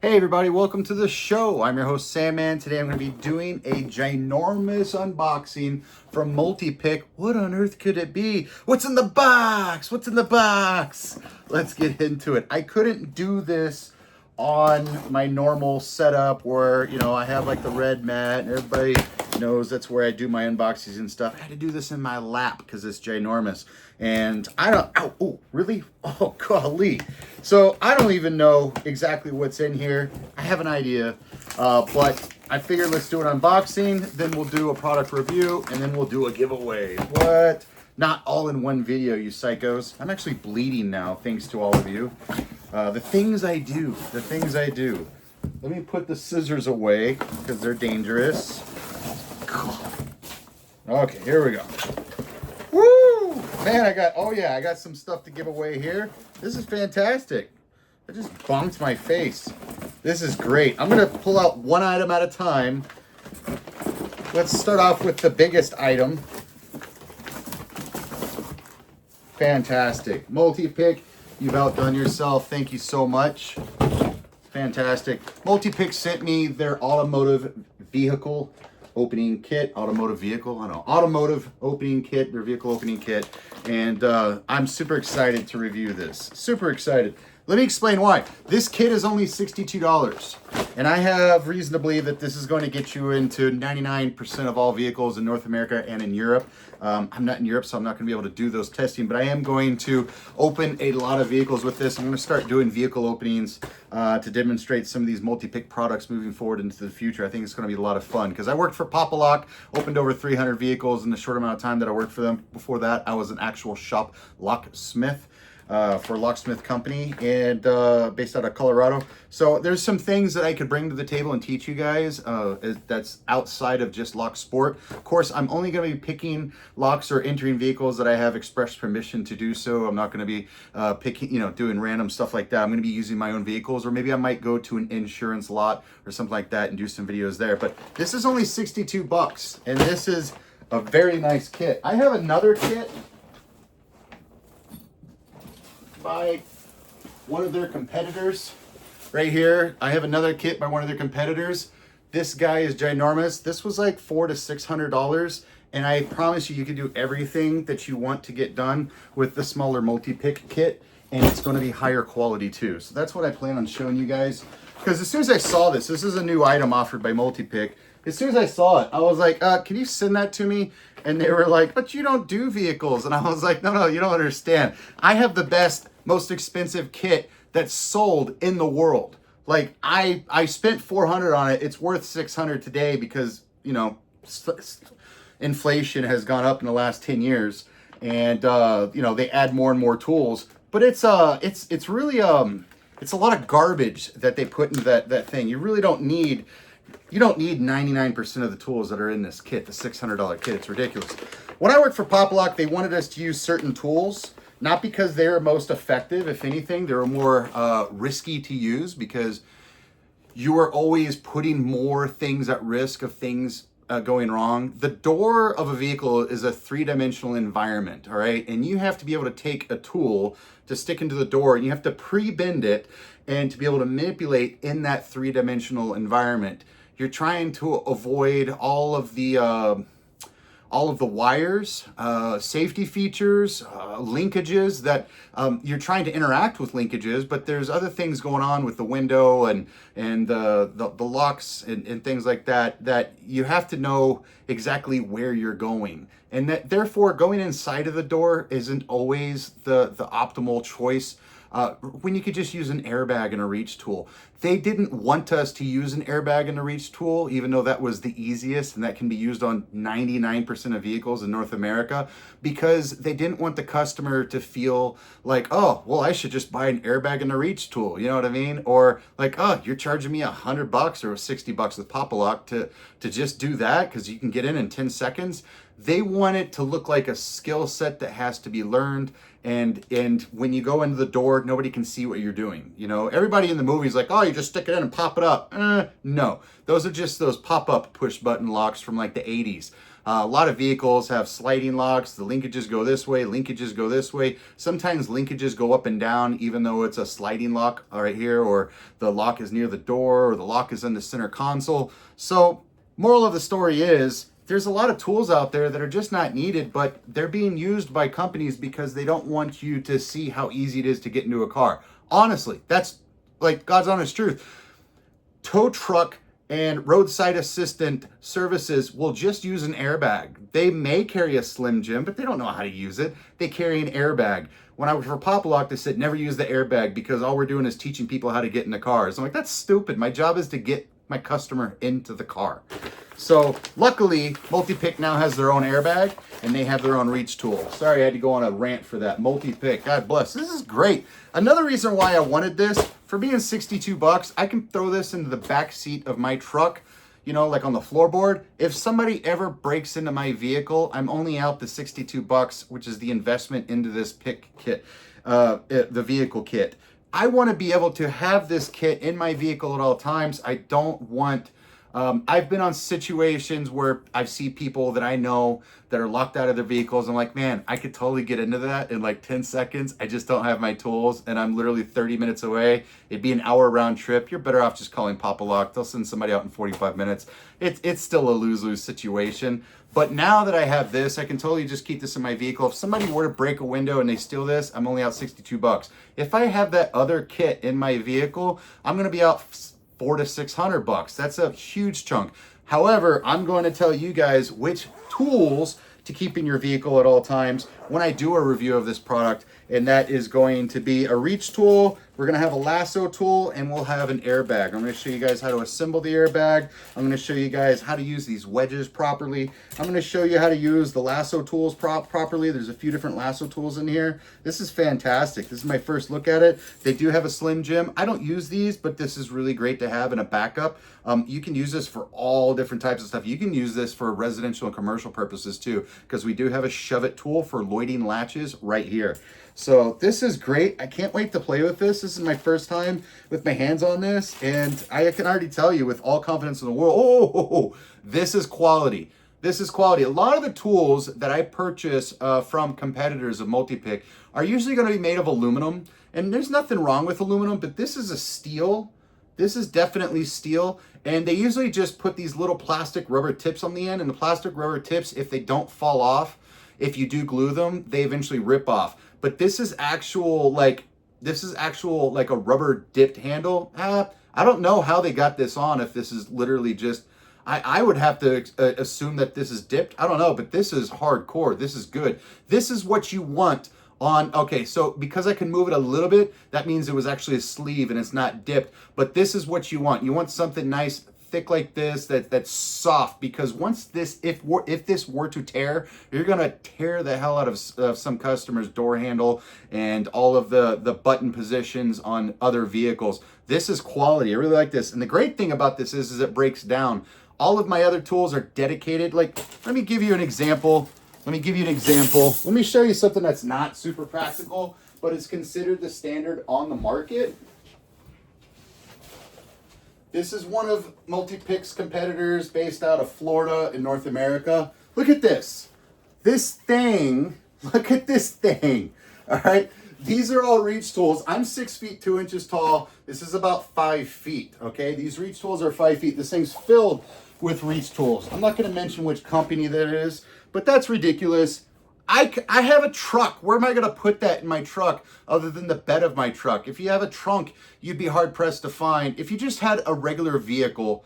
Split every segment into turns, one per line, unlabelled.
Hey everybody, welcome to the show. I'm your host Sandman. Today I'm going to be doing a ginormous unboxing from Multipick. What on earth could it be? What's in the box? What's in the box? Let's get into it. I couldn't do this on my normal setup where, I have like the red mat and everybody knows that's where I do my unboxings and stuff. I had to do this in my lap because it's ginormous. And I don't, oh, really? Oh, golly. So I don't even know exactly what's in here. I have an idea, but I figured let's do an unboxing, then we'll do a product review, and then we'll do a giveaway. What? Not all in one video, you psychos. I'm actually bleeding now, thanks to all of you. The things I do. Let me put the scissors away because they're dangerous. Okay, here we go. Woo! Man, I got some stuff to give away here. This is fantastic. I just bonked my face. This is great. I'm gonna pull out one item at a time. Let's start off with the biggest item. Fantastic. Multipick, you've outdone yourself. Thank you so much. Fantastic. Multipick sent me their automotive vehicle opening kit, automotive opening kit, their vehicle opening kit. And I'm super excited to review this. Super excited. Let me explain why. This kit is only $62. And I have reason to believe that this is going to get you into 99% of all vehicles in North America and in Europe. I'm not in Europe, so I'm not going to be able to do those testing, but I am going to open a lot of vehicles with this. I'm going to start doing vehicle openings to demonstrate some of these multi-pick products moving forward into the future. I think it's going to be a lot of fun because I worked for Pop-A-Lock, opened over 300 vehicles in the short amount of time that I worked for them. Before that, I was an actual shop locksmith. For Locksmith Company and based out of Colorado. So there's some things that I could bring to the table and teach you guys that's outside of just locksport. Of course, I'm only going to be picking locks or entering vehicles that I have express permission to do so. I'm not going to be picking, doing random stuff like that. I'm going to be using my own vehicles, or maybe I might go to an insurance lot or something like that and do some videos there. But this is only $62 and this is a very nice kit. I have another kit by one of their competitors right here. I have another kit by one of their competitors. This guy is ginormous. This was like $400 to $600, and I promise you can do everything that you want to get done with the smaller multi-pick kit, and it's going to be higher quality too. So that's what I plan on showing you guys, because as soon as I saw this is a new item offered by Multipick. As soon as I saw it, I was like, can you send that to me? And they were like, but you don't do vehicles. And I was like, no, you don't understand. I have the best, most expensive kit that's sold in the world. Like I spent $400 on it. It's worth $600 today because, inflation has gone up in the last 10 years. And, they add more and more tools. But it's really, it's a lot of garbage that they put in that thing. You really don't need... You don't need 99% of the tools that are in this kit, the $600 kit. It's ridiculous. When I worked for Pop-A-Lock, they wanted us to use certain tools, not because they were most effective. If anything, they were more risky to use because you are always putting more things at risk of things going wrong. The door of a vehicle is a three-dimensional environment, all right? And you have to be able to take a tool to stick into the door, and you have to pre-bend it and to be able to manipulate in that three-dimensional environment. You're trying to avoid all of the wires, safety features, linkages that you're trying to interact with linkages, but there's other things going on with the window and the locks and things like that you have to know exactly where you're going. And that therefore going inside of the door isn't always the optimal choice. When you could just use an airbag and a reach tool. They didn't want us to use an airbag and a reach tool, even though that was the easiest and that can be used on 99% of vehicles in North America, because they didn't want the customer to feel like, oh, well, I should just buy an airbag and a reach tool. You know what I mean? Or like, oh, you're charging me $100 or $60 with Pop-A-Lock to just do that because you can get in 10 seconds. They want it to look like a skill set that has to be learned. And when you go into the door, nobody can see what you're doing. Everybody in the movie is like, oh, you just stick it in and pop it up. No, those are just those pop-up push button locks from like the 80s. A lot of vehicles have sliding locks. The linkages go this way, linkages go this way. Sometimes linkages go up and down, even though it's a sliding lock right here, or the lock is near the door, or the lock is in the center console. So moral of the story is, there's a lot of tools out there that are just not needed, but they're being used by companies because they don't want you to see how easy it is to get into a car. Honestly, that's like God's honest truth. Tow truck and roadside assistant services will just use an airbag. They may carry a Slim Jim, but they don't know how to use it. They carry an airbag. When I was for Pop Lock, they said never use the airbag because all we're doing is teaching people how to get in the cars. I'm like, that's stupid. My job is to get my customer into the car. So luckily, Multipick now has their own airbag and they have their own reach tool. Sorry, I had to go on a rant for that. Multipick, God bless. This is great. Another reason why I wanted this, for being 62 bucks, I can throw this into the back seat of my truck, you know, like on the floorboard. If somebody ever breaks into my vehicle, I'm only out the 62 bucks, which is the investment into this pick kit, the vehicle kit. I want to be able to have this kit in my vehicle at all times. I don't want, I've been on situations where I see people that I know that are locked out of their vehicles. I'm like, man, I could totally get into that in like 10 seconds. I just don't have my tools and I'm literally 30 minutes away. It'd be an hour round trip. You're better off just calling Papa Lock. They'll send somebody out in 45 minutes. It's still a lose-lose situation. But now that I have this, I can totally just keep this in my vehicle. If somebody were to break a window and they steal this, I'm only out 62 bucks. If I have that other kit in my vehicle, I'm gonna be out $400 to $600. That's a huge chunk. However, I'm going to tell you guys which tools to keep in your vehicle at all times when I do a review of this product, and that is going to be a reach tool. We're gonna have a lasso tool and we'll have an airbag. I'm gonna show you guys how to assemble the airbag. I'm gonna show you guys how to use these wedges properly. I'm gonna show you how to use the lasso tools properly. There's a few different lasso tools in here. This is fantastic. This is my first look at it. They do have a Slim Jim. I don't use these, but this is really great to have in a backup. You can use this for all different types of stuff. You can use this for residential and commercial purposes too, because we do have a shove it tool for loading latches right here. So this is great. I can't wait to play with this. This is my first time with my hands on this, and I can already tell you with all confidence in the world, this is quality. This is quality. A lot of the tools that I purchase from competitors of Multipick are usually going to be made of aluminum, and there's nothing wrong with aluminum, but this is a steel. This is definitely steel, and they usually just put these little plastic rubber tips on the end, and the plastic rubber tips, if they don't fall off, if you do glue them, they eventually rip off. But this is actual like a rubber dipped handle. I don't know how they got this on, if this is literally just, I would have to assume that this is dipped. I don't know, but this is hardcore. This is good. This is what you want on, okay, so because I can move it a little bit, that means it was actually a sleeve and it's not dipped. But this is what you want. You want something nice, thick like this, that's soft, because once this, if this were to tear, you're gonna tear the hell out of some customers' door handle and all of the button positions on other vehicles. This is quality. I really like this. And the great thing about this is it breaks down. All of my other tools are dedicated. Like, let me give you an example. Let me show you something that's not super practical, but it's considered the standard on the market. This is one of Multipick's competitors based out of Florida in North America. Look at this. Look at this thing. All right. These are all reach tools. I'm 6 feet 2 inches tall. This is about 5 feet. Okay. These reach tools are 5 feet. This thing's filled with reach tools. I'm not going to mention which company that is, but that's ridiculous. I have a truck. Where am I going to put that in my truck other than the bed of my truck? If you have a trunk, you'd be hard pressed to find. If you just had a regular vehicle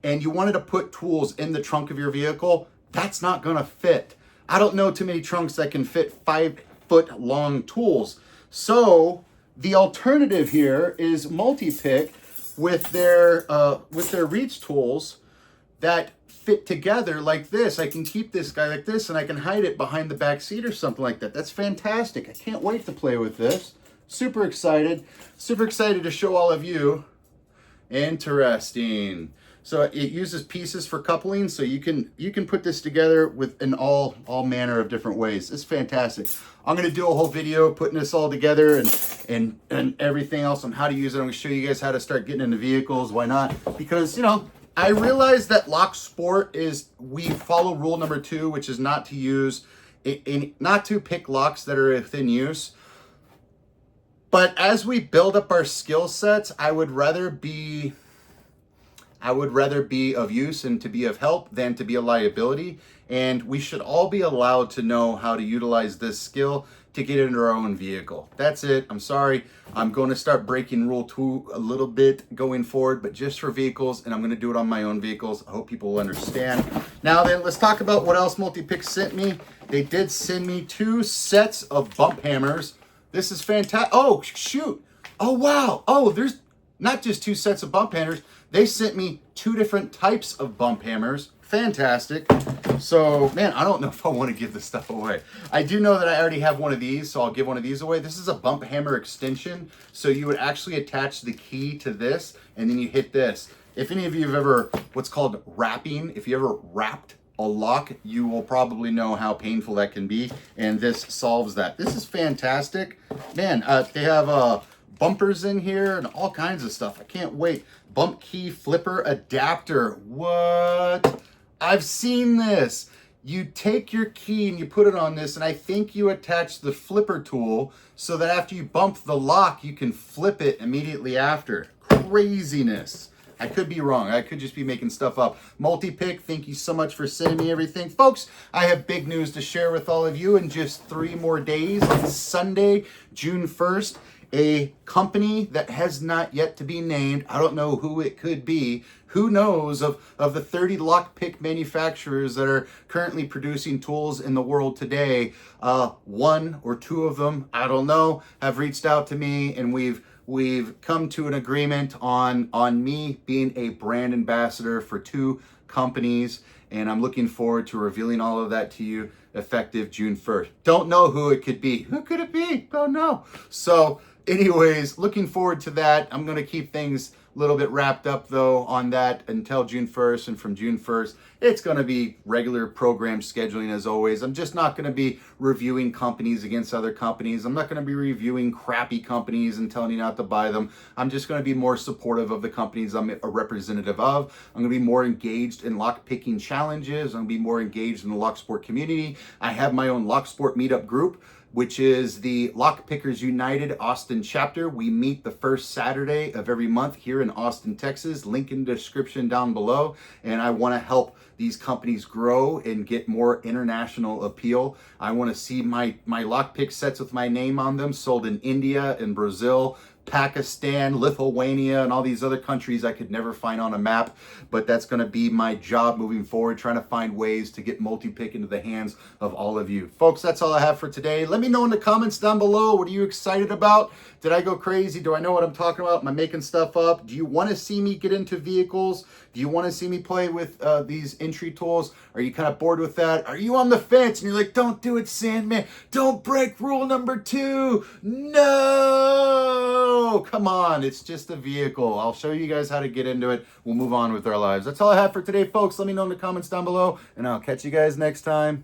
and you wanted to put tools in the trunk of your vehicle, that's not going to fit. I don't know too many trunks that can fit 5-foot long tools. So the alternative here is Multipick with their reach tools that fit together like this. I can keep this guy like this and I can hide it behind the back seat or something like that. That's fantastic. I can't wait to play with this. Super excited to show all of you. Interesting. So it uses pieces for coupling, so you can put this together in all manner of different ways. It's fantastic. I'm gonna do a whole video putting this all together and everything else on how to use it. I'm gonna show you guys how to start getting into vehicles. Why not? Because, you know, I realize that locksport is, we follow rule number 2, which is not to use, not to pick locks that are within use. But as we build up our skill sets, I would rather be of use and to be of help than to be a liability. And we should all be allowed to know how to utilize this skill to get into our own vehicle. That's it. I'm sorry. I'm going to start breaking rule 2 a little bit going forward, but just for vehicles, and I'm going to do it on my own vehicles. I hope people will understand. Now then, let's talk about what else Multipick sent me. They did send me 2 sets of bump hammers. This is fantastic. Oh, shoot. Oh, wow. Oh, there's not just 2 sets of bump hammers. They sent me 2 different types of bump hammers. Fantastic. So, man, I don't know if I want to give this stuff away. I do know that I already have one of these, so I'll give one of these away. This is a bump hammer extension. So you would actually attach the key to this, and then you hit this. If any of you have ever, what's called wrapping, if you ever wrapped a lock, you will probably know how painful that can be, and this solves that. This is fantastic. Man, they have bumpers in here and all kinds of stuff. I can't wait. Bump key flipper adapter. What? I've seen this. You take your key and you put it on this, and I think you attach the flipper tool so that after you bump the lock, you can flip it immediately after. Craziness. I could be wrong. I could just be making stuff up. Multipick, thank you so much for sending me everything. Folks, I have big news to share with all of you in just 3 more days. On Sunday, June 1st, a company that has not yet to be named, I don't know who it could be, who knows of the 30 lockpick manufacturers that are currently producing tools in the world today. 1 or 2 of them, I don't know, have reached out to me, and we've come to an agreement on me being a brand ambassador for 2 companies, and I'm looking forward to revealing all of that to you effective June 1st. Don't know who it could be. Who could it be? Don't know. So anyways, looking forward to that. I'm going to keep things a little bit wrapped up though on that until June 1st, and from June 1st, it's going to be regular program scheduling as always. I'm just not going to be reviewing companies against other companies. I'm not going to be reviewing crappy companies and telling you not to buy them. I'm just going to be more supportive of the companies I'm a representative of. I'm going to be more engaged in lockpicking challenges. I'm going to be more engaged in the Locksport community. I have my own Locksport meetup group, which is the Lockpickers United Austin chapter. We meet the first Saturday of every month here in Austin, Texas. Link in the description down below. And I want to help these companies grow and get more international appeal. I want to see my lockpick sets with my name on them sold in India and Brazil, Pakistan, Lithuania, and all these other countries I could never find on a map. But that's going to be my job moving forward, trying to find ways to get Multipick into the hands of all of you. Folks, that's all I have for today. Let me know in the comments down below. What are you excited about? Did I go crazy? Do I know what I'm talking about? Am I making stuff up? Do you want to see me get into vehicles? Do you want to see me play with these entry tools? Are you kind of bored with that? Are you on the fence and you're like, don't do it, Sandman. Don't break rule number 2. No! Come on. It's just a vehicle. I'll show you guys how to get into it. We'll move on with our lives. That's all I have for today, folks. Let me know in the comments down below, and I'll catch you guys next time.